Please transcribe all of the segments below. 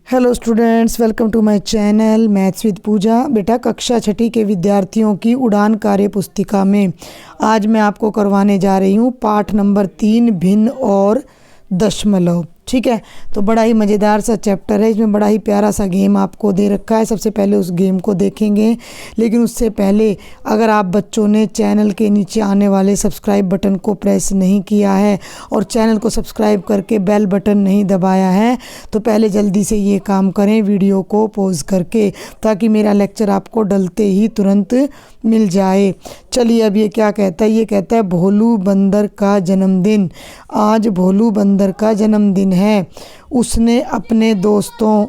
Hello students, welcome to my channel maths with Pooja. बेटा, कक्षा छठी के विद्यार्थियों की उड़ान कार्य पुस्तिका में आज मैं आपको करवाने जा रही हूँ पाठ नंबर 3 भिन्न और दशमलव। ठीक है, तो बड़ा ही मज़ेदार सा चैप्टर है। इसमें बड़ा ही प्यारा सा गेम आपको दे रखा है। सबसे पहले उस गेम को देखेंगे, लेकिन उससे पहले अगर आप बच्चों ने चैनल के नीचे आने वाले सब्सक्राइब बटन को प्रेस नहीं किया है और चैनल को सब्सक्राइब करके बेल बटन नहीं दबाया है तो पहले जल्दी से ये काम करें, वीडियो को पॉज करके, ताकि मेरा लेक्चर आपको डलते ही तुरंत मिल जाए। चलिए, अब ये क्या कहता है? ये कहता है भोलू बंदर का जन्मदिन। आज भोलू बंदर का जन्मदिन है। उसने अपने दोस्तों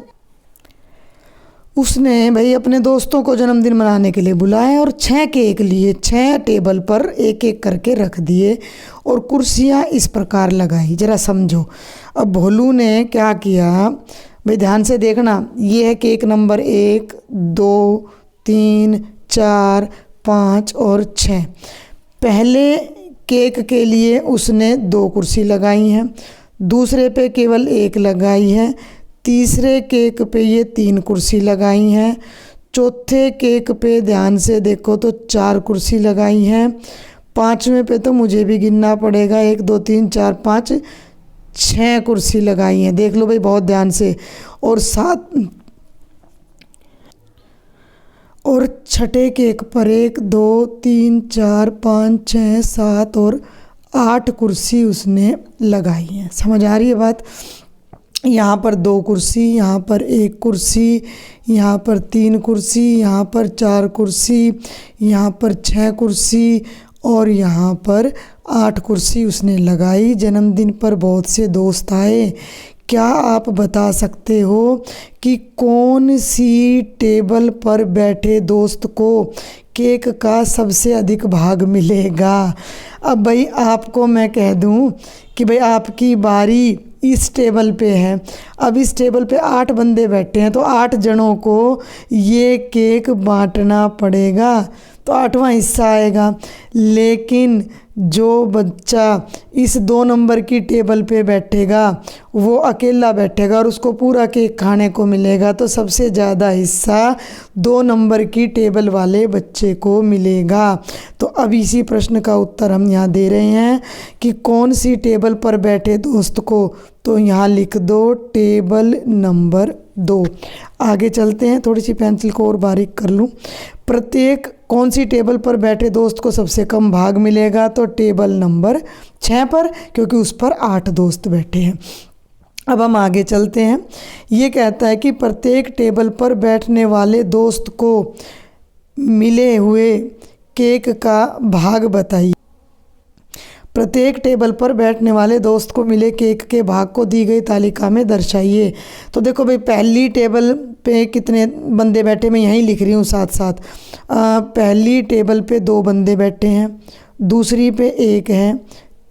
को जन्मदिन मनाने के लिए बुलाया और 6 केक लिए, 6 टेबल पर एक एक करके रख दिए और कुर्सियाँ इस प्रकार लगाई। ज़रा समझो। अब भोलू ने क्या किया भाई, ध्यान से देखना। ये है केक नंबर 1, 2, 3, 4, 5 और 6। पहले केक के लिए उसने 2 कुर्सी लगाई हैं, दूसरे पे केवल 1 लगाई है, तीसरे केक पे ये 3 कुर्सी लगाई हैं, चौथे केक पे ध्यान से देखो तो 4 कुर्सी लगाई हैं, 5वें पे तो मुझे भी गिनना पड़ेगा, 1 2 3 4 5 6 कुर्सी लगाई हैं। देख लो भाई बहुत ध्यान से। और छठे केक पर 1 2 3 4 5 6 7 और 8 कुर्सी उसने लगाई है। समझ आ रही है बात? यहाँ पर 2 कुर्सी, यहाँ पर 1 कुर्सी, यहाँ पर 3 कुर्सी, यहाँ पर 4 कुर्सी, यहाँ पर 6 कुर्सी और यहाँ पर 8 कुर्सी उसने लगाई। जन्मदिन पर बहुत से दोस्त आए। क्या आप बता सकते हो कि कौन सी टेबल पर बैठे दोस्त को केक का सबसे अधिक भाग मिलेगा? अब भाई आपको मैं कह दूं कि भाई आपकी बारी इस टेबल पे है। अब इस टेबल पे 8 बंदे बैठे हैं तो 8 जनों को ये केक बांटना पड़ेगा, तो 8वां हिस्सा आएगा। लेकिन जो बच्चा इस 2 नंबर की टेबल पे बैठेगा वो अकेला बैठेगा और उसको पूरा केक खाने को मिलेगा, तो सबसे ज़्यादा हिस्सा 2 नंबर की टेबल वाले बच्चे को मिलेगा। तो अब इसी प्रश्न का उत्तर हम यहाँ दे रहे हैं कि कौन सी टेबल पर बैठे दोस्त को, तो यहाँ लिख दो टेबल नंबर 2। आगे चलते हैं, थोड़ी सी पेंसिल को और बारीक कर लूँ। प्रत्येक कौन सी टेबल पर बैठे दोस्त को सबसे कम भाग मिलेगा, तो टेबल नंबर 6 पर, क्योंकि उस पर 8 दोस्त बैठे हैं। अब हम आगे चलते हैं। ये कहता है कि प्रत्येक टेबल पर बैठने वाले दोस्त को मिले हुए केक का भाग बताइए। प्रत्येक टेबल पर बैठने वाले दोस्त को मिले केक के भाग को दी गई तालिका में दर्शाइए। तो देखो भाई, पहली टेबल पे कितने बंदे बैठे, मैं यहीं लिख रही हूँ साथ साथ। पहली टेबल पे 2 बंदे बैठे हैं, दूसरी पे 1 है,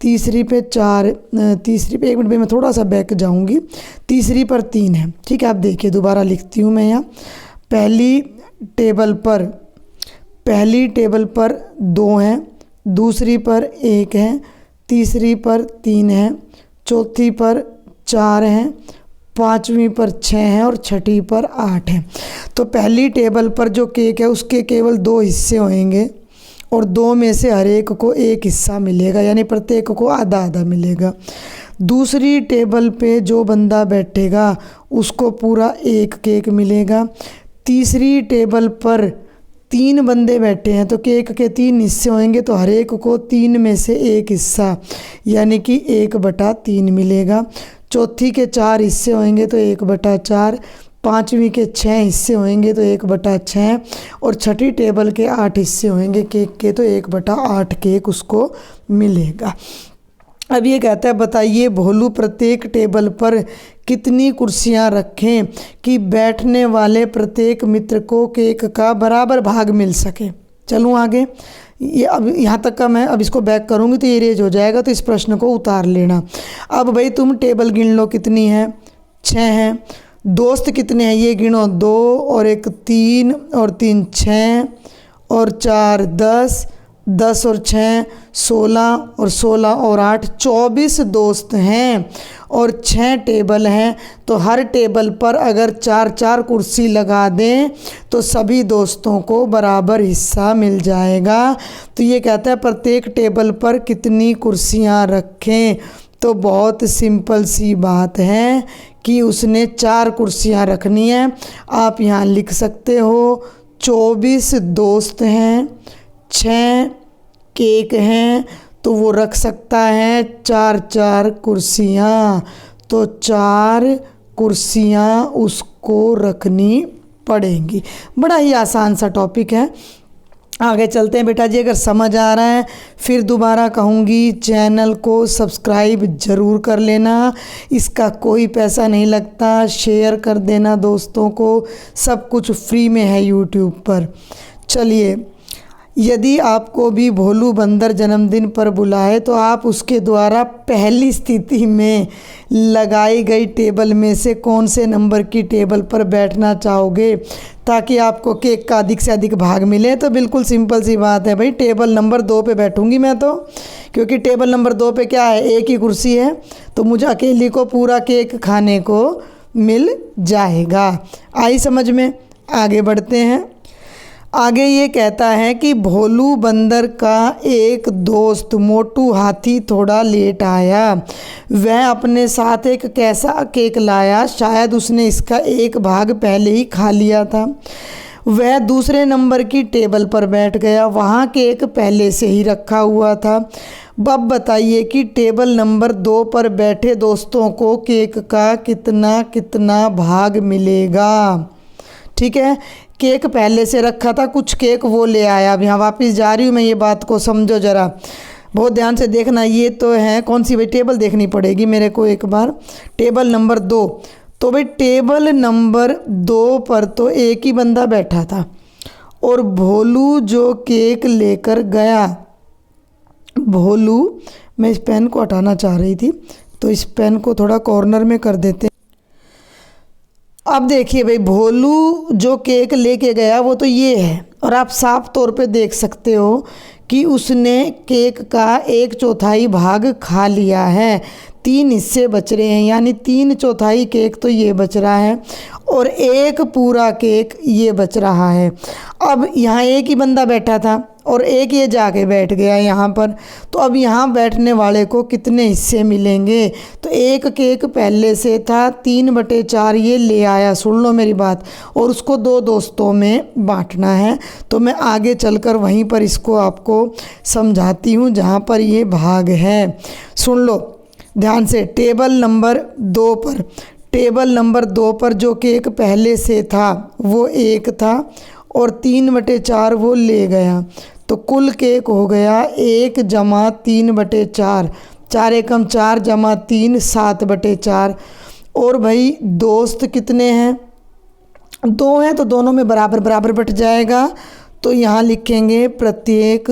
तीसरी पे 4, तीसरी पे 1 मिनट में मैं थोड़ा सा बैक जाऊँगी, तीसरी पर 3 है। ठीक है, आप देखिए, दोबारा लिखती हूँ मैं यहाँ। पहली टेबल पर 2 हैं, दूसरी पर 1 है, तीसरी पर 3 है, चौथी पर 4 हैं, 5वीं पर 6 हैं और छठी पर 8 हैं। तो पहली टेबल पर जो केक है उसके केवल 2 हिस्से होंगे और 2 में से हर एक को 1 हिस्सा मिलेगा, यानी प्रत्येक को आधा आधा मिलेगा। दूसरी टेबल पे जो बंदा बैठेगा उसको पूरा 1 केक मिलेगा। तीसरी टेबल पर 3 बंदे बैठे हैं तो केक के 3 हिस्से होंगे, तो हर एक को 3 में से 1 हिस्सा, यानी कि 1/3 मिलेगा। चौथी के 4 हिस्से होंगे तो 1/4, 5वीं के 6 हिस्से होंगे तो 1/6 और छठी टेबल के 8 हिस्से होंगे केक के, तो 1/8 केक उसको मिलेगा। अब ये कहता है बताइए भोलू प्रत्येक टेबल पर कितनी कुर्सियां रखें कि बैठने वाले प्रत्येक मित्र को केक का बराबर भाग मिल सके। चलूँ आगे। ये अब यहाँ तक का मैं अब इसको बैक करूँगी तो ये रेज हो जाएगा, तो इस प्रश्न को उतार लेना। अब भाई तुम टेबल गिन लो कितनी है, 6 हैं। दोस्त कितने हैं ये गिनो, 2 और 1 3 और 3 6 और 4 10, 10 और 6 16 और 16 और 8 24 दोस्त हैं और 6 टेबल हैं। तो हर टेबल पर अगर 4-4 कुर्सी लगा दें तो सभी दोस्तों को बराबर हिस्सा मिल जाएगा। तो ये कहता है प्रत्येक टेबल पर कितनी कुर्सियां रखें। तो बहुत सिंपल सी बात है कि उसने 4 कुर्सियां रखनी है। आप यहाँ लिख सकते हो 24 दोस्त हैं, 6 केक हैं, तो वो रख सकता है 4-4 कुर्सियाँ। तो 4 कुर्सियाँ उसको रखनी पड़ेंगी। बड़ा ही आसान सा टॉपिक है। आगे चलते हैं बेटा जी। अगर समझ आ रहा है फिर दोबारा कहूँगी चैनल को सब्सक्राइब ज़रूर कर लेना। इसका कोई पैसा नहीं लगता। शेयर कर देना दोस्तों को, सब कुछ फ्री में है यूट्यूब पर। चलिए, यदि आपको भी भोलू बंदर जन्मदिन पर बुलाए तो आप उसके द्वारा पहली स्थिति में लगाई गई टेबल में से कौन से नंबर की टेबल पर बैठना चाहोगे ताकि आपको केक का अधिक से अधिक भाग मिले। तो बिल्कुल सिंपल सी बात है भाई, टेबल नंबर 2 पे बैठूंगी मैं तो, क्योंकि टेबल नंबर 2 पे क्या है, एक ही कुर्सी है, तो मुझे अकेली को पूरा केक खाने को मिल जाएगा। आई समझ में? आगे बढ़ते हैं। आगे ये कहता है कि भोलू बंदर का एक दोस्त मोटू हाथी थोड़ा लेट आया। वह अपने साथ एक कैसा केक लाया, शायद उसने इसका एक भाग पहले ही खा लिया था। वह दूसरे नंबर की टेबल पर बैठ गया। वहाँ केक पहले से ही रखा हुआ था। अब बताइए कि टेबल नंबर 2 पर बैठे दोस्तों को केक का कितना कितना भाग मिलेगा। ठीक है, केक पहले से रखा था, कुछ केक वो ले आया। अब यहाँ वापस जा रही हूँ मैं, ये बात को समझो ज़रा, बहुत ध्यान से देखना। ये तो है कौन सी भाई, टेबल देखनी पड़ेगी मेरे को एक बार। टेबल नंबर 2, तो भाई टेबल नंबर 2 पर तो एक ही बंदा बैठा था और भोलू जो केक लेकर गया, भोलू, मैं इस पेन को हटाना चाह रही थी तो इस पेन को थोड़ा कॉर्नर में कर देते। अब देखिए भाई, भोलू जो केक लेके गया वो तो ये है, और आप साफ तौर पे देख सकते हो कि उसने केक का 1/4 भाग खा लिया है। 3 हिस्से बच रहे हैं, यानी 3/4 केक तो ये बच रहा है और एक पूरा केक ये बच रहा है। अब यहाँ एक ही बंदा बैठा था और एक ये जाके बैठ गया यहाँ पर, तो अब यहाँ बैठने वाले को कितने हिस्से मिलेंगे। तो एक केक पहले से था, 3/4 ये ले आया, सुन लो मेरी बात, और उसको 2 दोस्तों में बांटना है। तो मैं आगे चलकर वहीं पर इसको आपको समझाती हूँ जहाँ पर ये भाग है। सुन लो ध्यान से। टेबल नंबर 2 पर, टेबल नंबर 2 पर जो केक पहले से था वो 1 था और 3/4 वो ले गया, तो कुल केक हो गया 1 + 3/4, 4 एकम 4 + 3 7/4। और भाई दोस्त कितने हैं, 2 हैं, तो दोनों में बराबर बराबर बट जाएगा। तो यहाँ लिखेंगे प्रत्येक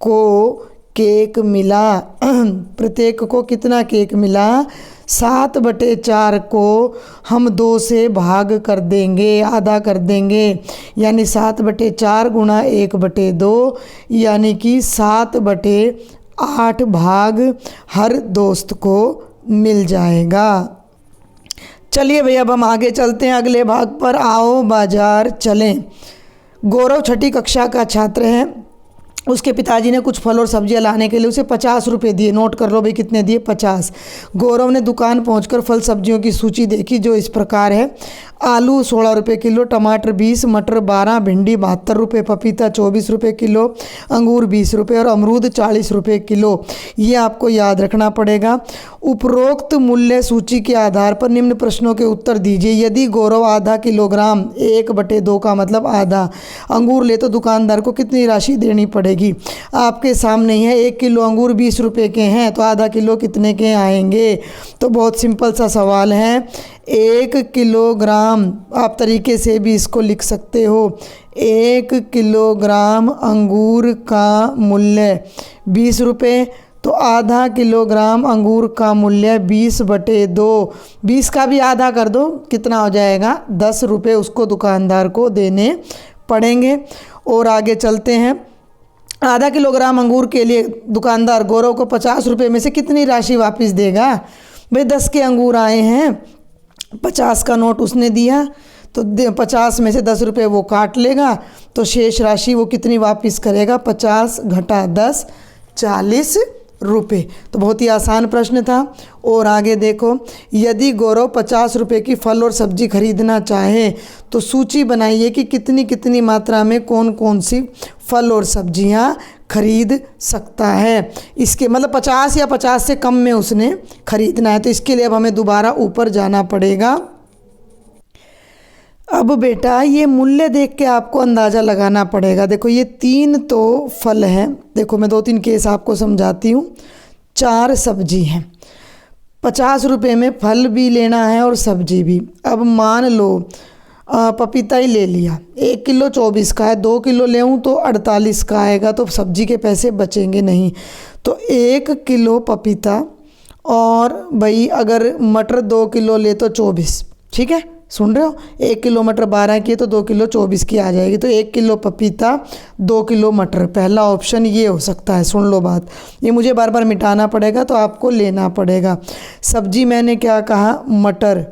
को केक मिला। प्रत्येक को कितना केक मिला, 7/4 को हम 2 से भाग कर देंगे, आधा कर देंगे, यानी 7/4 × 1/2, यानी कि 7/8 भाग हर दोस्त को मिल जाएगा। चलिए भैया अब हम आगे चलते हैं अगले भाग पर। आओ बाजार चलें। गौरव 6ठी कक्षा का छात्र है। उसके पिताजी ने कुछ फल और सब्जियां लाने के लिए उसे 50 रुपये दिए। नोट कर लो भाई कितने दिए, 50। गौरव ने दुकान पहुंचकर फल सब्जियों की सूची देखी जो इस प्रकार है। आलू 16 रुपये किलो, टमाटर 20, मटर 12, भिंडी 72 रुपये, पपीता 24 रुपये किलो, अंगूर 20 रुपये और अमरूद 40 रुपये किलो। ये आपको याद रखना पड़ेगा। उपरोक्त मूल्य सूची के आधार पर निम्न प्रश्नों के उत्तर दीजिए। यदि गौरव आधा किलोग्राम 1/2 का मतलब आधा अंगूर ले तो दुकानदार को कितनी राशि देनी पड़ेगी। आपके सामने ही है, 1 किलो अंगूर 20 रुपये के हैं तो आधा किलो कितने के आएंगे। तो बहुत सिंपल सा सवाल है। 1 किलोग्राम, आप तरीके से भी इसको लिख सकते हो, 1 किलोग्राम अंगूर का मूल्य 20 रुपये, तो आधा किलोग्राम अंगूर का मूल्य 20/2, 20 का भी आधा कर दो, कितना हो जाएगा, 10 रुपये उसको दुकानदार को देने पड़ेंगे। और आगे चलते हैं। आधा किलोग्राम अंगूर के लिए दुकानदार गौरव को 50 रुपये में से कितनी राशि वापस देगा? भाई 10 के अंगूर आए हैं, 50 का नोट उसने दिया, तो 50 में से 10 रुपये वो काट लेगा, तो शेष राशि वो कितनी वापस करेगा? 50 घटा 10, 40 रुपये। तो बहुत ही आसान प्रश्न था। और आगे देखो, यदि गौरव 50 रुपये की फल और सब्जी खरीदना चाहे तो सूची बनाइए कि कितनी कितनी मात्रा में कौन कौन सी फल और सब्जियां खरीद सकता है। इसके मतलब 50 या 50 से कम में उसने खरीदना है। तो इसके लिए अब हमें दोबारा ऊपर जाना पड़ेगा। अब बेटा ये मूल्य देख के आपको अंदाज़ा लगाना पड़ेगा। देखो ये 3 तो फल हैं, देखो मैं 2-3 केस आपको समझाती हूँ। 4 सब्जी हैं, 50 रुपये में फल भी लेना है और सब्जी भी। अब मान लो पपीता ही ले लिया, 1 किलो 24 का है, 2 किलो लेऊँ तो 48 का आएगा, तो सब्जी के पैसे बचेंगे नहीं। तो 1 किलो पपीता, और भाई अगर मटर 2 किलो ले तो 24, ठीक है, सुन रहे हो, 1 किलो मटर 12 की है तो 2 किलो 24 की आ जाएगी। तो 1 किलो पपीता, 2 किलो मटर, पहला ऑप्शन ये हो सकता है। सुन लो बात, ये मुझे बार बार मिटाना पड़ेगा तो आपको लेना पड़ेगा। सब्जी मैंने क्या कहा, मटर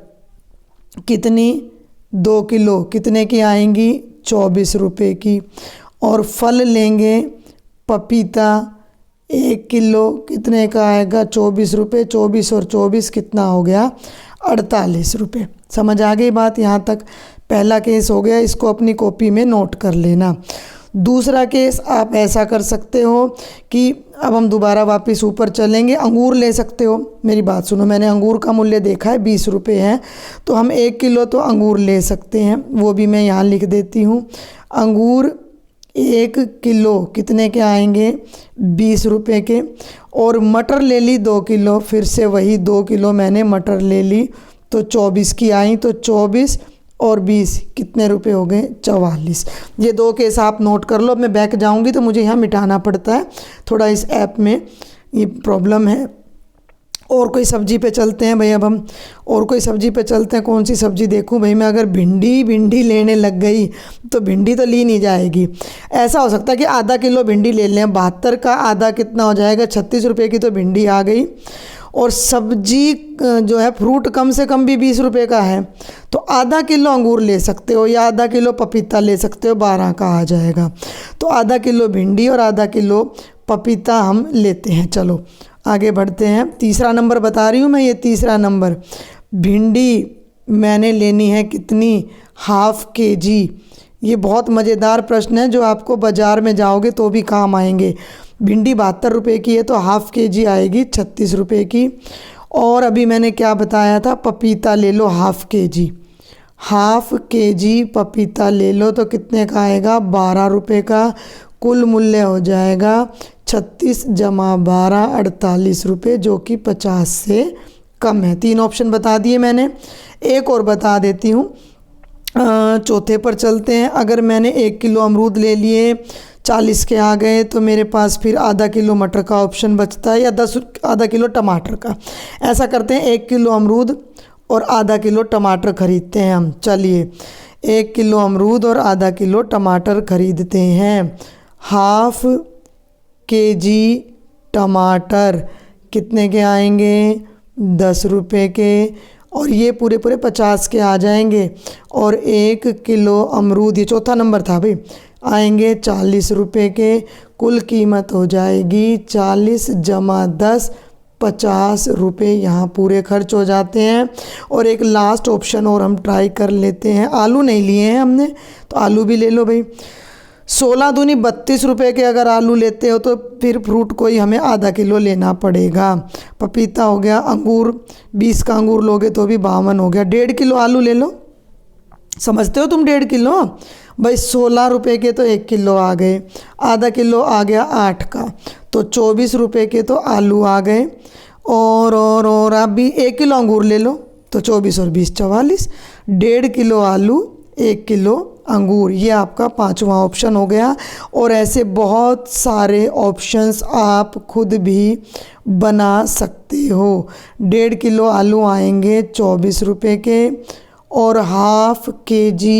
कितनी, 2 किलो, कितने की आएंगी? 24 रुपये की। और फल लेंगे पपीता 1 किलो, कितने का आएगा? 24 रुपये। 24 और 24 कितना हो गया? 48 रुपये। समझ आ गई बात यहाँ तक? पहला केस हो गया, इसको अपनी कॉपी में नोट कर लेना। दूसरा केस आप ऐसा कर सकते हो कि अब हम दोबारा वापस ऊपर चलेंगे, अंगूर ले सकते हो। मेरी बात सुनो, मैंने अंगूर का मूल्य देखा है 20 रुपये है, तो हम 1 किलो तो अंगूर ले सकते हैं, वो भी मैं यहाँ लिख देती हूँ। अंगूर 1 किलो कितने के आएंगे? 20 रुपये के। और मटर ले ली 2 किलो, फिर से वही 2 किलो मैंने मटर ले ली, तो 24 की आई। तो 24 और 20 कितने रुपए हो गए? 44। ये 2 केस आप नोट कर लो। अब मैं बैक जाऊंगी तो मुझे यहाँ मिटाना पड़ता है, थोड़ा इस ऐप में ये प्रॉब्लम है। और कोई सब्जी पे चलते हैं भाई, अब हम और कोई सब्जी पे चलते हैं। कौन सी सब्जी देखूं भाई? मैं अगर भिंडी लेने लग गई तो भिंडी तो ली नहीं जाएगी। ऐसा हो सकता है कि आधा किलो भिंडी ले लें, 72 का आधा कितना हो जाएगा? 36 रुपये की तो भिंडी आ गई। और सब्जी जो है, फ्रूट कम से कम भी 20 रुपये का है, तो आधा किलो अंगूर ले सकते हो या आधा किलो पपीता ले सकते हो, 12 का आ जाएगा। तो आधा किलो भिंडी और आधा किलो पपीता हम लेते हैं। चलो आगे बढ़ते हैं। तीसरा नंबर बता रही हूँ मैं, ये तीसरा नंबर। भिंडी मैंने लेनी है कितनी? ½ kg। ये बहुत मज़ेदार प्रश्न है जो आपको बाज़ार में जाओगे तो भी काम आएंगे। भिंडी 72 रुपये की है तो ½ kg आएगी 36 रुपये की। और अभी मैंने क्या बताया था? पपीता ले लो ½ kg। ½ kg पपीता ले लो तो कितने का आएगा? 12 रुपये का। कुल मूल्य हो जाएगा 36 जमा 12, 48 रुपये, जो कि 50 से कम है। 3 ऑप्शन बता दिए मैंने। एक और बता देती हूँ, चौथे पर चलते हैं। अगर मैंने 1 किलो अमरूद ले लिए, 40 के आ गए, तो मेरे पास फिर आधा किलो मटर का ऑप्शन बचता है, या आधा किलो टमाटर का। ऐसा करते हैं, 1 किलो अमरूद और आधा किलो टमाटर खरीदते हैं हम। चलिए 1 किलो अमरूद और आधा किलो टमाटर खरीदते हैं। ½ kg टमाटर कितने के आएंगे? 10 रुपये के। और ये पूरे 50 के आ जाएंगे। और 1 किलो अमरूद, ये चौथा नंबर था भाई, आएंगे 40 रुपये के। कुल कीमत हो जाएगी 40 जमा 10, 50 रुपये यहाँ पूरे खर्च हो जाते हैं। और एक लास्ट ऑप्शन और हम ट्राई कर लेते हैं। आलू नहीं लिए हैं हमने, तो आलू भी ले लो भाई। 16 दूनी 32 रुपये के अगर आलू लेते हो तो फिर फ्रूट कोई हमें आधा किलो लेना पड़ेगा। पपीता हो गया, अंगूर 20 का अंगूर लोगे तो भी 52 हो गया। 1.5 किलो आलू ले लो, समझते हो तुम? 1.5 किलो भाई, 16 रुपये के तो 1 किलो आ गए, आधा किलो आ गया 8 का, तो 24 रुपये के तो आलू आ गए। और आप भी 1 किलो अंगूर ले लो, तो 24 और 20 44। 1.5 किलो आलू, 1 किलो अंगूर, ये आपका 5वां ऑप्शन हो गया। और ऐसे बहुत सारे ऑप्शंस आप खुद भी बना सकते हो। 1.5 किलो आलू आएंगे 24 रुपये के। और ½ kg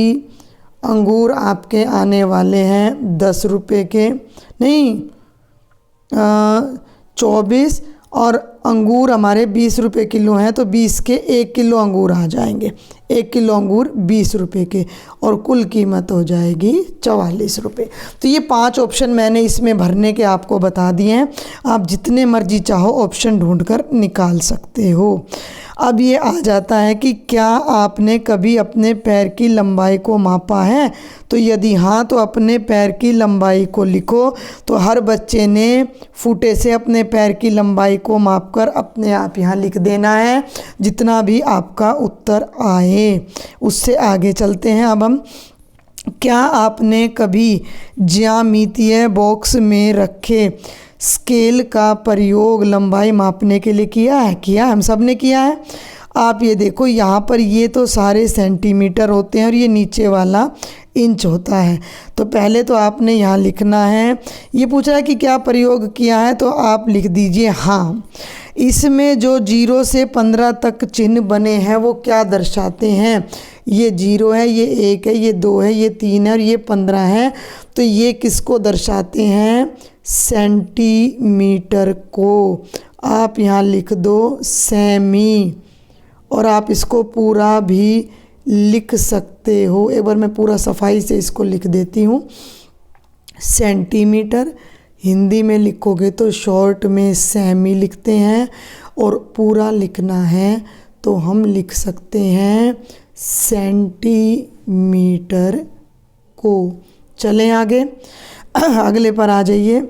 अंगूर आपके आने वाले हैं 10 रुपये के, नहीं 24, और अंगूर हमारे 20 रुपये किलो हैं, तो 20 के 1 किलो अंगूर आ जाएंगे। 1 किलो अंगूर 20 रुपये के, और कुल कीमत हो जाएगी 44 रुपये। तो ये 5 ऑप्शन मैंने इसमें भरने के आपको बता दिए हैं। आप जितने मर्जी चाहो ऑप्शन ढूंढकर निकाल सकते हो। अब ये आ जाता है कि क्या आपने कभी अपने पैर की लंबाई को मापा है? तो यदि हाँ, तो अपने पैर की लंबाई को लिखो। तो हर बच्चे ने फुटे से अपने पैर की लंबाई को मापकर अपने आप यहाँ लिख देना है, जितना भी आपका उत्तर आए। उससे आगे चलते हैं। अब हम, क्या आपने कभी ज्यामितीय बॉक्स में रखे स्केल का प्रयोग लंबाई मापने के लिए किया है? किया, हम सब ने किया है। आप ये देखो, यहाँ पर ये तो सारे सेंटीमीटर होते हैं और ये नीचे वाला इंच होता है। तो पहले तो आपने यहाँ लिखना है, ये पूछा है कि क्या प्रयोग किया है, तो आप लिख दीजिए हाँ। इसमें जो 0 से 15 तक चिन्ह बने हैं वो क्या दर्शाते हैं? ये 0 है, ये 1 है, ये 2 है, ये 3 है और ये 15 है। तो ये किसको दर्शाते हैं? सेंटीमीटर को। आप यहाँ लिख दो सेमी, और आप इसको पूरा भी लिख सकते हो। एक बार मैं पूरा सफाई से इसको लिख देती हूँ। सेंटीमीटर हिंदी में लिखोगे तो शॉर्ट में सेमी लिखते हैं, और पूरा लिखना है तो हम लिख सकते हैं सेंटीमीटर को। चलें आगे, अगले पर आ जाइए।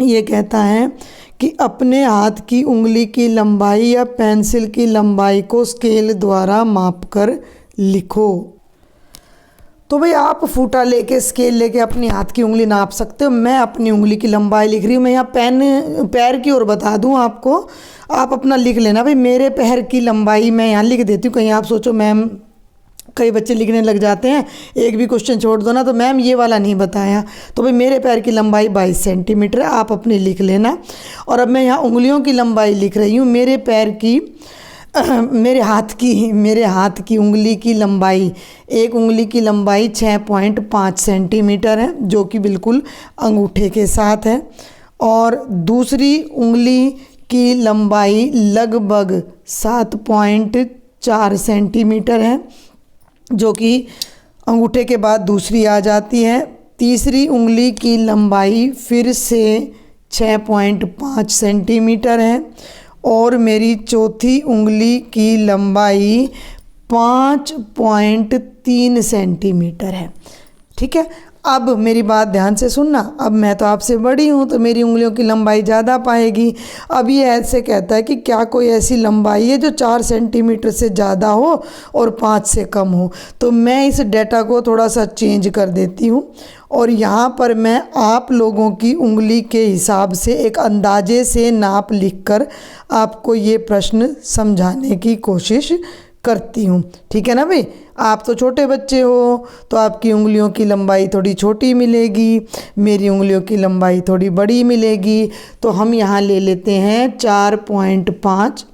ये कहता है कि अपने हाथ की उंगली की लंबाई या पेंसिल की लंबाई को स्केल द्वारा मापकर लिखो। तो भाई आप फूटा लेके स्केल लेके अपनी हाथ की उंगली नाप सकते हो। मैं अपनी उंगली की लंबाई लिख रही हूँ। मैं यहाँ पैर की ओर बता दूँ आपको, आप अपना लिख लेना। भाई मेरे पैर की लंबाई मैं यहाँ लिख देती हूँ। कहीं आप सोचो मैम, कई बच्चे लिखने लग जाते हैं, एक भी क्वेश्चन छोड़ दो ना तो मैम ये वाला नहीं बताया। तो भाई मेरे पैर की लंबाई 22 सेंटीमीटर है, आप अपनी लिख लेना। और अब मैं यहाँ उंगलियों की लंबाई लिख रही हूँ। मेरे पैर की मेरे हाथ की उंगली की लंबाई, एक उंगली की लंबाई 6.5 सेंटीमीटर है, जो कि बिल्कुल अंगूठे के साथ है। और दूसरी उंगली की लंबाई लगभग 7.4 सेंटीमीटर है, जो कि अंगूठे के बाद दूसरी आ जाती है। तीसरी उंगली की लंबाई फिर से 6.5 सेंटीमीटर है, और मेरी चौथी उंगली की लंबाई 5.3 सेंटीमीटर है। ठीक है, अब मेरी बात ध्यान से सुनना। अब मैं तो आपसे बड़ी हूँ तो मेरी उंगलियों की लंबाई ज़्यादा पाएगी। अब ये ऐसे कहता है कि क्या कोई ऐसी लंबाई है जो 4 सेंटीमीटर से ज़्यादा हो और 5 से कम हो। तो मैं इस डेटा को थोड़ा सा चेंज कर देती हूँ, और यहाँ पर मैं आप लोगों की उंगली के हिसाब से एक अंदाजे से नाप लिखकर आपको ये प्रश्न समझाने की कोशिश करती हूँ। ठीक है ना भाई, आप तो छोटे बच्चे हो तो आपकी उंगलियों की लंबाई थोड़ी छोटी मिलेगी, मेरी उंगलियों की लंबाई थोड़ी बड़ी मिलेगी। तो हम यहाँ ले लेते हैं 4.5,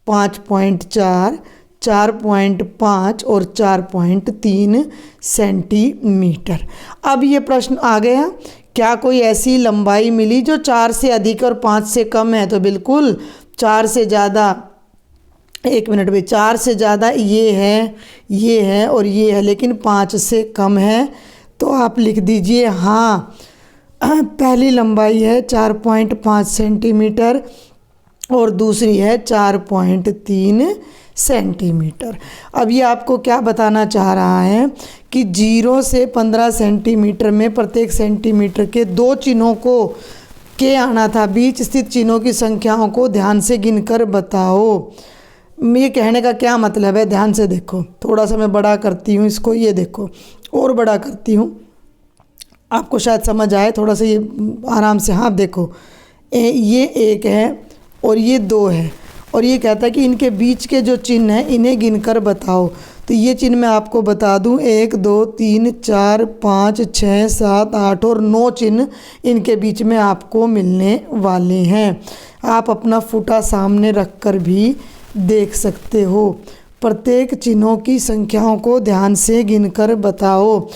5.4, 4.5 और 4.3 सेंटीमीटर। अब ये प्रश्न आ गया, क्या कोई ऐसी लंबाई मिली जो 4 से अधिक और 5 से कम है? तो बिल्कुल 4 से ज़्यादा, एक मिनट में, 4 से ज़्यादा ये है और ये है, लेकिन 5 से कम है। तो आप लिख दीजिए हाँ। पहली लंबाई है 4.5 सेंटीमीटर और दूसरी है 4.3 सेंटीमीटर। अब ये आपको क्या बताना चाह रहा है कि 0 से 15 सेंटीमीटर में प्रत्येक सेंटीमीटर के 2 चिन्हों को के आना था। बीच स्थित चिन्हों की संख्याओं को ध्यान से गिनकर बताओ। ये कहने का क्या मतलब है, ध्यान से देखो। थोड़ा सा मैं बड़ा करती हूँ इसको, ये देखो, और बड़ा करती हूँ, आपको शायद समझ आए थोड़ा सा, ये आराम से। हाँ देखो, ये 1 है और ये 2 है, और ये कहता है कि इनके बीच के जो चिन्ह हैं इन्हें गिनकर बताओ। तो ये चिन्ह मैं आपको बता दूं, 1 2 3 4 5 6 7 8 और 9 चिन्ह इनके बीच में आपको मिलने वाले हैं। आप अपना फुटा सामने रख कर भी देख सकते हो। प्रत्येक चिन्हों की संख्याओं को ध्यान से गिनकर बताओ।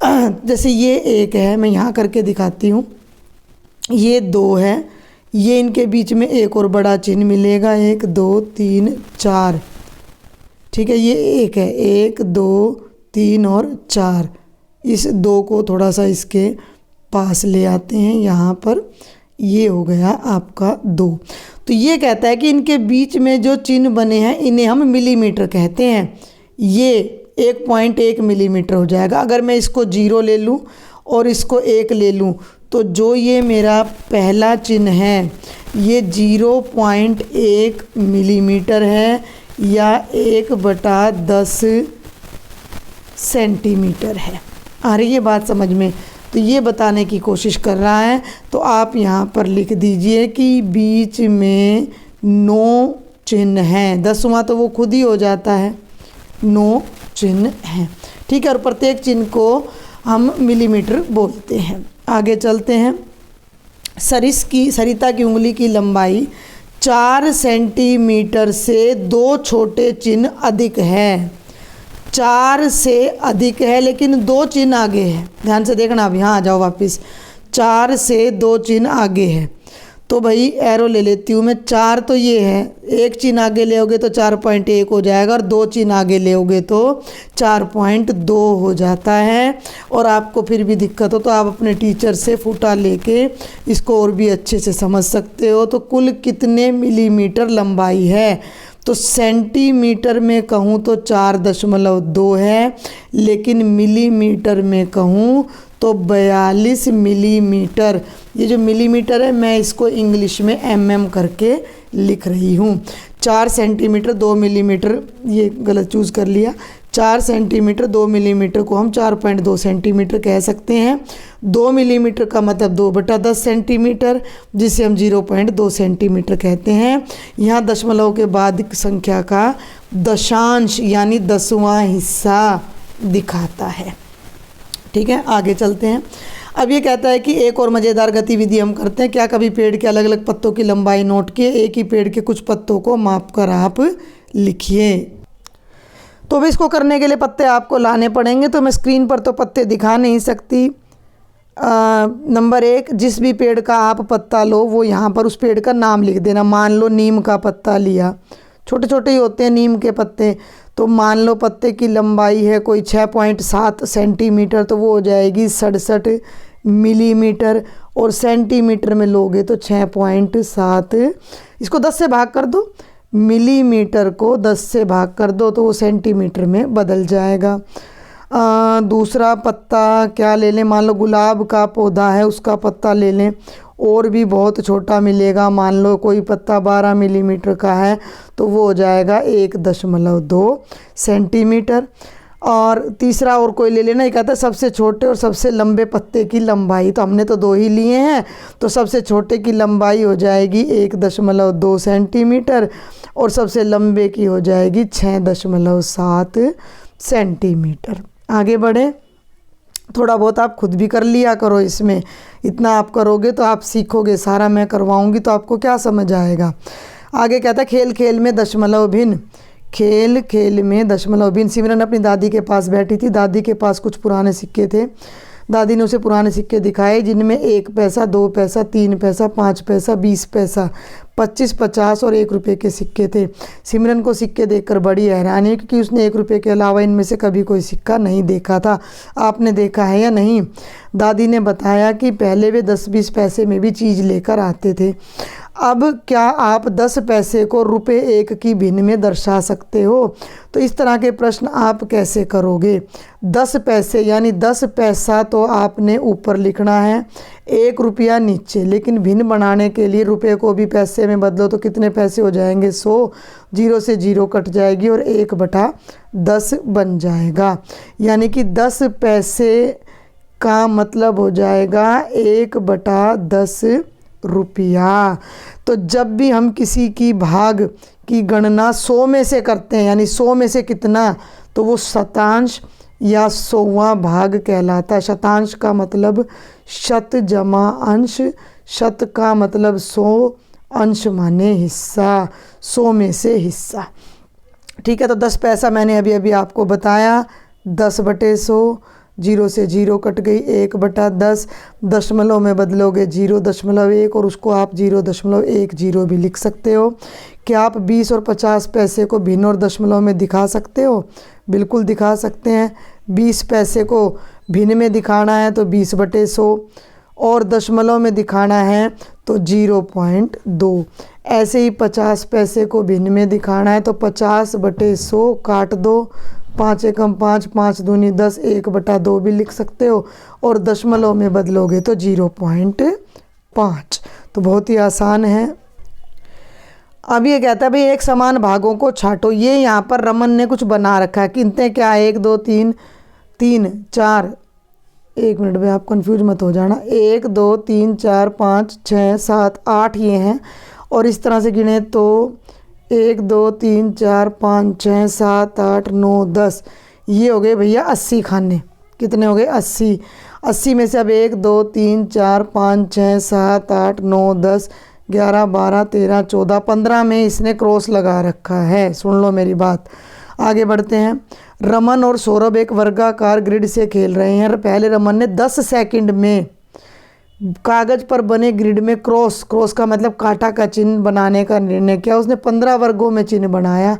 जैसे ये 1 है, मैं यहाँ करके दिखाती हूँ, ये 2 है, ये इनके बीच में एक और बड़ा चिन्ह मिलेगा, 1 2 3 4, ठीक है, ये 1 है, 1 2 3 और 4, इस 2 को थोड़ा सा इसके पास ले आते हैं यहाँ पर, ये हो गया आपका 2। तो ये कहता है कि इनके बीच में जो चिन्ह बने हैं इन्हें हम मिलीमीटर कहते हैं। ये 1.1 मिलीमीटर हो जाएगा। अगर मैं इसको 0 ले लूँ और इसको 1 ले लूँ तो जो ये मेरा पहला चिन्ह है ये 0.1 मिलीमीटर है या 1/10 सेंटीमीटर है। आ रही है बात समझ में? तो ये बताने की कोशिश कर रहा है। तो आप यहाँ पर लिख दीजिए कि बीच में 9 चिन्ह हैं। 10वां तो वो खुद ही हो जाता है, 9 चिन्ह हैं, ठीक है। और प्रत्येक चिन्ह को हम मिलीमीटर बोलते हैं। आगे चलते हैं। सरिता की उंगली की लंबाई 4 सेंटीमीटर से 2 छोटे चिन्ह अधिक है। 4 से अधिक है लेकिन 2 चिन्ह आगे है। ध्यान से देखना, अभी यहाँ आ जाओ वापस। 4 से 2 चिन्ह आगे है तो भाई एरो ले लेती हूँ मैं। 4 तो ये है, 1 चिन्ह आगे लेओगे तो 4.1 हो जाएगा और 2 चिन्ह आगे लेओगे तो 4.2 हो जाता है। और आपको फिर भी दिक्कत हो तो आप अपने टीचर से फूटा लेके इसको और भी अच्छे से समझ सकते हो। तो कुल कितने मिलीमीटर लंबाई है? तो सेंटीमीटर में कहूँ तो 4.2 है, लेकिन मिलीमीटर में कहूँ तो 42 मिलीमीटर। ये जो मिलीमीटर है मैं इसको इंग्लिश में mm करके लिख रही हूँ। 4 सेंटीमीटर 2 मिलीमीटर, ये गलत चूज़ कर लिया। 4 सेंटीमीटर 2 मिलीमीटर को हम 4.2 सेंटीमीटर कह सकते हैं। 2 मिलीमीटर का मतलब 2/10 सेंटीमीटर, जिसे हम 0.2 सेंटीमीटर कहते हैं। यहाँ दशमलव के बाद संख्या का दशांश यानी 10वां हिस्सा दिखाता है, ठीक है। आगे चलते हैं। अब ये कहता है कि एक और मज़ेदार गतिविधि हम करते हैं। क्या कभी पेड़ के अलग अलग पत्तों की लंबाई नोट किए, एक ही पेड़ के कुछ पत्तों को माप कर आप लिखिए। तो भी इसको करने के लिए पत्ते आपको लाने पड़ेंगे। तो मैं स्क्रीन पर तो पत्ते दिखा नहीं सकती। नंबर 1, जिस भी पेड़ का आप पत्ता लो वो यहाँ पर उस पेड़ का नाम लिख देना। मान लो नीम का पत्ता लिया, छोटे छोटे ही होते हैं नीम के पत्ते। तो मान लो पत्ते की लंबाई है कोई 6.7 सेंटीमीटर, तो वो हो जाएगी 67 मिलीमीटर। और सेंटीमीटर में लोगे तो 6.7, इसको 10 से भाग कर दो, मिलीमीटर को 10 से भाग कर दो तो वो सेंटीमीटर में बदल जाएगा। दूसरा पत्ता क्या ले लें? मान लो गुलाब का पौधा है, उसका पत्ता ले लें, और भी बहुत छोटा मिलेगा। मान लो कोई पत्ता 12 मिलीमीटर का है तो वो हो जाएगा 1.2 सेंटीमीटर। और तीसरा और कोई ले लेना। ये कहता है सबसे छोटे और सबसे लंबे पत्ते की लंबाई, तो हमने तो 2 ही लिए हैं, तो सबसे छोटे की लंबाई हो जाएगी 1.2 सेंटीमीटर और सबसे लंबे की हो जाएगी 6.7 सेंटीमीटर। आगे बढ़े। थोड़ा बहुत आप खुद भी कर लिया करो इसमें, इतना आप करोगे तो आप सीखोगे। सारा मैं करवाऊंगी तो आपको क्या समझ आएगा। आगे कहता है खेल खेल में दशमलव भिन्न। खेल खेल में दशमलव भिन्न। सिमरन अपनी दादी के पास बैठी थी। दादी के पास कुछ पुराने सिक्के थे। दादी ने उसे पुराने सिक्के दिखाए जिनमें 1 पैसा, 2 पैसा, 3 पैसा, 5 पैसा, 20 पैसा, 25, 50 और 1 रुपये के सिक्के थे। सिमरन को सिक्के देखकर बड़ी हैरानी है क्योंकि उसने 1 रुपये के अलावा इनमें से कभी कोई सिक्का नहीं देखा था। आपने देखा है या नहीं? दादी ने बताया कि पहले वे 10-20 पैसे में भी चीज़ लेकर आते थे। अब क्या आप 10 पैसे को रुपये 1 की भिन्न में दर्शा सकते हो? तो इस तरह के प्रश्न आप कैसे करोगे? 10 पैसे यानी 10 पैसा तो आपने ऊपर लिखना है, 1 रुपया नीचे, लेकिन भिन्न बनाने के लिए रुपये को भी पैसे में बदलो तो कितने पैसे हो जाएंगे? 100। 0 से 0 कट जाएगी और 1/10 बन जाएगा। यानी कि 10 पैसे का मतलब हो जाएगा 1/10 रुपया। तो जब भी हम किसी की भाग की गणना 100 में से करते हैं, यानी 100 में से कितना, तो वो शतांश या 100वां भाग कहलाता है। शतांश का मतलब शत जमा अंश, शत का मतलब 100, अंश माने हिस्सा, 100 में से हिस्सा। ठीक है, तो 10 पैसा मैंने अभी अभी आपको बताया, 10/100, 0 से 0 कट गई, 1/10, दशमलव में बदलोगे 0.1 और उसको आप 0.10 भी लिख सकते हो। क्या आप 20 और 50 पैसे को भिन्न और दशमलव में दिखा सकते हो? बिल्कुल दिखा सकते हैं। 20 पैसे को भिन्न में दिखाना है तो 20/100 और दशमलव में दिखाना है तो 0.2। ऐसे ही 50 पैसे को भिन्न में दिखाना है तो 50/100 काट दो, 5 एकम 5, 5 दूनी 10, 1/2 भी लिख सकते हो और दशमलव में बदलोगे तो 0.5। तो बहुत ही आसान है। अब ये कहता है भाई एक समान भागों को छांटो। ये यहाँ पर रमन ने कुछ बना रखा है, कितने क्या है, 1 2 3 3 4, 1 मिनट में आप कंफ्यूज मत हो जाना, 1 2 3 4 5 6 7 8 ये हैं और इस तरह से गिने तो 1 2 3 4 5 6 7 8 9 10, ये हो गए भैया 80 खाने। कितने हो गए? 80। 80 में से अब 1 2 3 4 5 6 7 8 9 10 11 12 13 14 15 में इसने क्रॉस लगा रखा है। सुन लो मेरी बात, आगे बढ़ते हैं। रमन और सौरभ एक वर्गाकार ग्रिड से खेल रहे हैं। पहले रमन ने 10 सेकंड में कागज पर बने ग्रिड में क्रॉस का मतलब कांटा का चिन्ह बनाने का निर्णय किया। उसने 15 वर्गों में चिन्ह बनाया।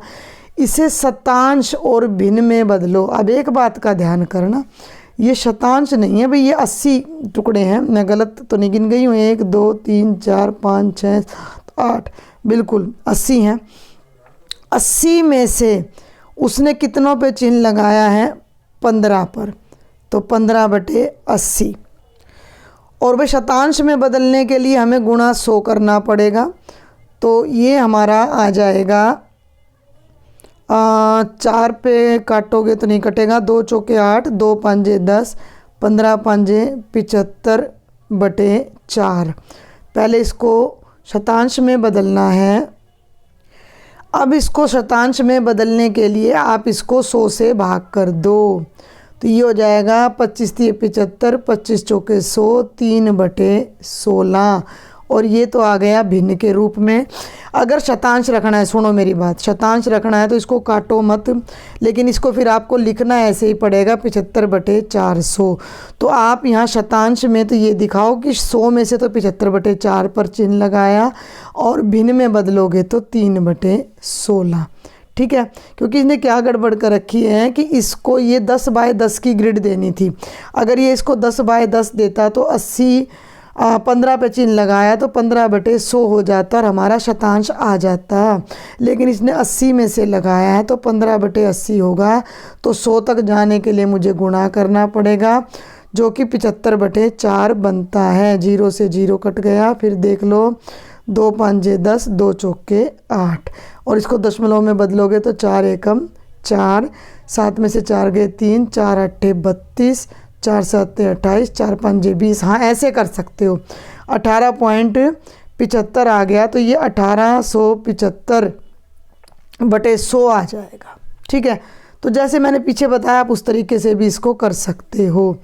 इसे शतांश और भिन्न में बदलो। अब एक बात का ध्यान करना, ये शतांश नहीं है भाई, ये 80 टुकड़े हैं। मैं गलत तो नहीं गिन गई हूँ? 1 2 3 4 5 6 7 8, बिल्कुल 80 हैं। 80 में से उसने कितनों पे चिन्ह लगाया है? 15 पर, तो 15/80। और वह शतांश में बदलने के लिए हमें गुणा 100 करना पड़ेगा। तो ये हमारा आ जाएगा 4 पे काटोगे तो नहीं कटेगा, 2 चौके 8, 2 पंजे 10, 15 पंजे 75/4। पहले इसको शतांश में बदलना है। अब इसको शतांश में बदलने के लिए आप इसको 100 से भाग कर दो, तो ये हो जाएगा 25 × 75, 25 चौके 100, 3/16 और ये तो आ गया भिन्न के रूप में। अगर शतांश रखना है, सुनो मेरी बात, शतांश रखना है तो इसको काटो मत, लेकिन इसको फिर आपको लिखना ऐसे ही पड़ेगा 75/400। तो आप यहाँ शतांश में तो ये दिखाओ कि 100 में से तो 75/4 पर चिन्ह लगाया और भिन्न में बदलोगे तो 3/16। ठीक है, क्योंकि इसने क्या गड़बड़ कर रखी है कि इसको ये 10/10 की ग्रिड देनी थी। अगर ये इसको 10/10 देता तो 15 पे चिन्ह लगाया तो 15/100 हो जाता और हमारा शतांश आ जाता। लेकिन इसने 80 में से लगाया है तो 15/80 होगा। तो 100 तक जाने के लिए मुझे गुणा करना पड़ेगा, जो कि 75/4 बनता है। 0 से 0 कट गया। फिर देख लो, 2 पंजे 10, 2 चौके 8 और इसको दशमलव में बदलोगे तो 4 एकम 4, 7 में से 4 गए 3, 4 8 32, 4 7 28, 4 पंजे 20। हाँ, ऐसे कर सकते हो। 18.75 आ गया तो ये 1875/100 आ जाएगा। ठीक है, तो जैसे मैंने पीछे बताया आप उस तरीके से भी इसको कर सकते हो।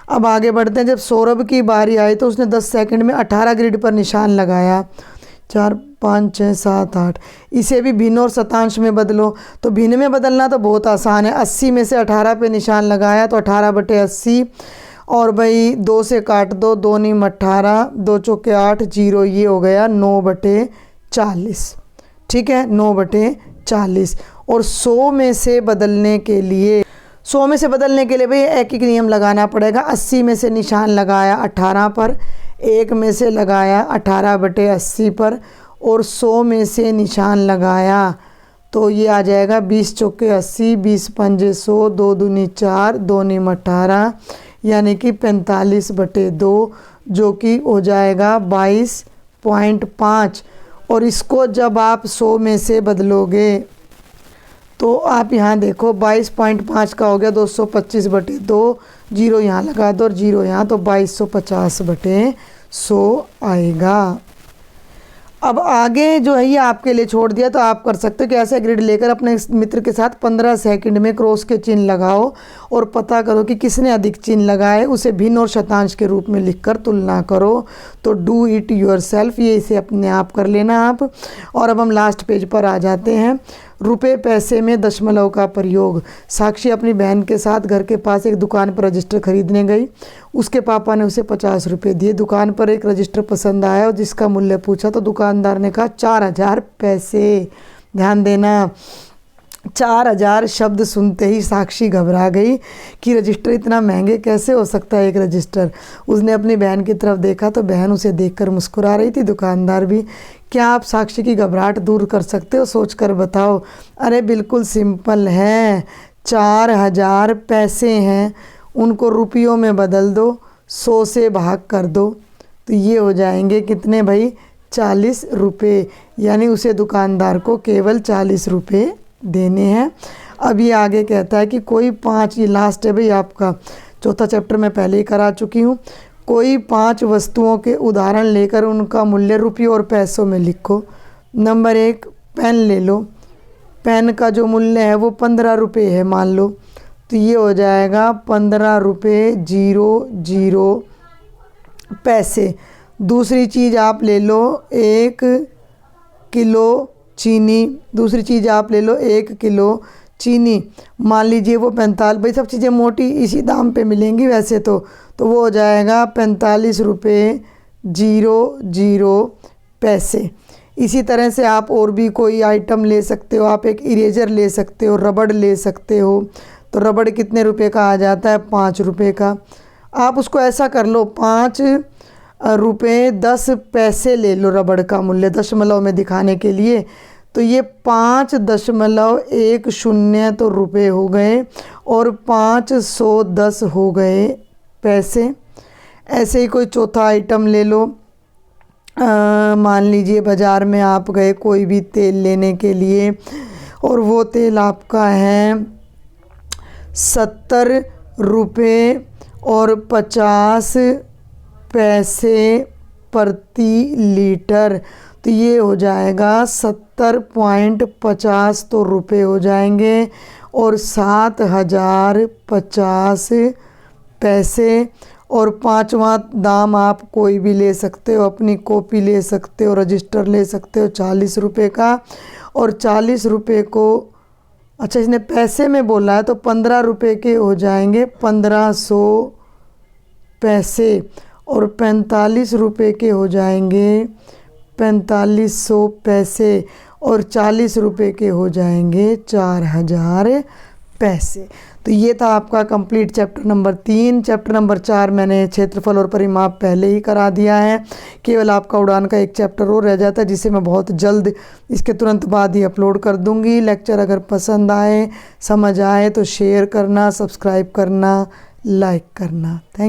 अब आगे बढ़ते हैं। जब सौरभ की बारी आई तो उसने 10 सेकंड में 18 ग्रिड पर निशान लगाया। 4 5 6 7 8। इसे भी भिन्न और शतांश में बदलो। तो भिन्न में बदलना तो बहुत आसान है। 80 में से 18 पे निशान लगाया तो 18/80 और भाई 2 से काट दो, 2 × 18, 2 चौके 8, 0, ये हो गया 9/40। ठीक है, 9/40। और 100 में से बदलने के लिए भाई एक नियम लगाना पड़ेगा। 80 में से निशान लगाया 18 पर, 1 में से लगाया 18/80 पर और 100 में से निशान लगाया तो ये आ जाएगा 20 चौके 80, 20 पंजे 100, 2 दूनी 4, 2 × 18 यानी कि 45/2, जो कि हो जाएगा 22.5। और इसको जब आप 100 में से बदलोगे तो आप यहाँ देखो 22.5 का हो गया 225/2, 0 यहाँ लगा दो और 0 यहाँ, तो 2250/100 आएगा। अब आगे जो है ये आपके लिए छोड़ दिया, तो आप कर सकते हो कि ऐसे ग्रिड लेकर अपने मित्र के साथ 15 सेकंड में क्रॉस के चिन्ह लगाओ और पता करो कि किसने अधिक चिन्ह लगाए, उसे भिन्न और शतांश के रूप में लिखकर तुलना करो। तो डू इट योरसेल्फ, ये इसे अपने आप कर लेना आप। और अब हम लास्ट पेज पर आ जाते हैं। रुपए पैसे में दशमलव का प्रयोग। साक्षी अपनी बहन के साथ घर के पास एक दुकान पर रजिस्टर खरीदने गई। उसके पापा ने उसे 50 रुपये दिए। दुकान पर एक रजिस्टर पसंद आया और जिसका मूल्य पूछा तो दुकानदार ने कहा 4000 पैसे। ध्यान देना, 4000 शब्द सुनते ही साक्षी घबरा गई कि रजिस्टर इतना महंगे कैसे हो सकता है एक रजिस्टर। उसने अपनी बहन की तरफ देखा तो बहन उसे देखकर मुस्कुरा रही थी, दुकानदार भी। क्या आप साक्षी की घबराहट दूर कर सकते हो? सोचकर बताओ। अरे बिल्कुल सिंपल है, 4000 पैसे हैं, उनको रुपयों में बदल दो, 100 से भाग कर दो तो ये हो जाएंगे कितने भाई? 40 रुपये। यानी उसे दुकानदार को केवल 40 रुपये देने हैं। अब ये आगे कहता है कि कोई 5, ये लास्ट है भाई आपका, चौथा चैप्टर मैं पहले ही करा चुकी हूँ। कोई 5 वस्तुओं के उदाहरण लेकर उनका मूल्य रुपयों और पैसों में लिखो। नंबर 1, पेन ले लो। पेन का जो मूल्य है वो 15 रुपये है मान लो, तो ये हो जाएगा 15 रुपये 00 पैसे। दूसरी चीज़ आप ले लो 1 किलो चीनी। दूसरी चीज़ आप ले लो 1 किलो चीनी, मान लीजिए वो 45, भाई सब चीज़ें मोटी इसी दाम पे मिलेंगी वैसे तो वो हो जाएगा 45 रुपये 00 पैसे। इसी तरह से आप और भी कोई आइटम ले सकते हो। आप एक इरेजर ले सकते हो, रबड़ ले सकते हो, तो रबड़ कितने रुपए का आ जाता है? 5 रुपये का। आप उसको ऐसा कर लो, 5 रुपये 10 पैसे ले लो रबड़ का मूल्य दशमलव में दिखाने के लिए, तो ये 5.10 तो रुपए हो गए और 510 हो गए पैसे। ऐसे ही कोई चौथा आइटम ले लो। मान लीजिए बाज़ार में आप गए कोई भी तेल लेने के लिए और वो तेल आपका है 70 रुपये और 50 पैसे प्रति लीटर, तो ये हो जाएगा 70.50 तो रुपए हो जाएंगे और 7050 पैसे। और 5वां दाम आप कोई भी ले सकते हो, अपनी कॉपी ले सकते हो, रजिस्टर ले सकते हो 40 रुपये का। और 40 रुपये को, अच्छा इसने पैसे में बोला है तो 15 रुपये के हो जाएंगे 1500 पैसे और 45 रुपये के हो जाएंगे 4500 पैसे और 40 रुपये के हो जाएंगे 4000 पैसे। तो ये था आपका complete chapter number 3। Chapter number 4 मैंने क्षेत्रफल और परिमाप पहले ही करा दिया है। केवल आपका उड़ान का एक चैप्टर और रह जाता है जिसे मैं बहुत जल्द इसके तुरंत बाद ही अपलोड कर दूंगी। लेक्चर अगर पसंद आए, समझ आए तो शेयर करना, सब्सक्राइब करना, लाइक करना। थैंक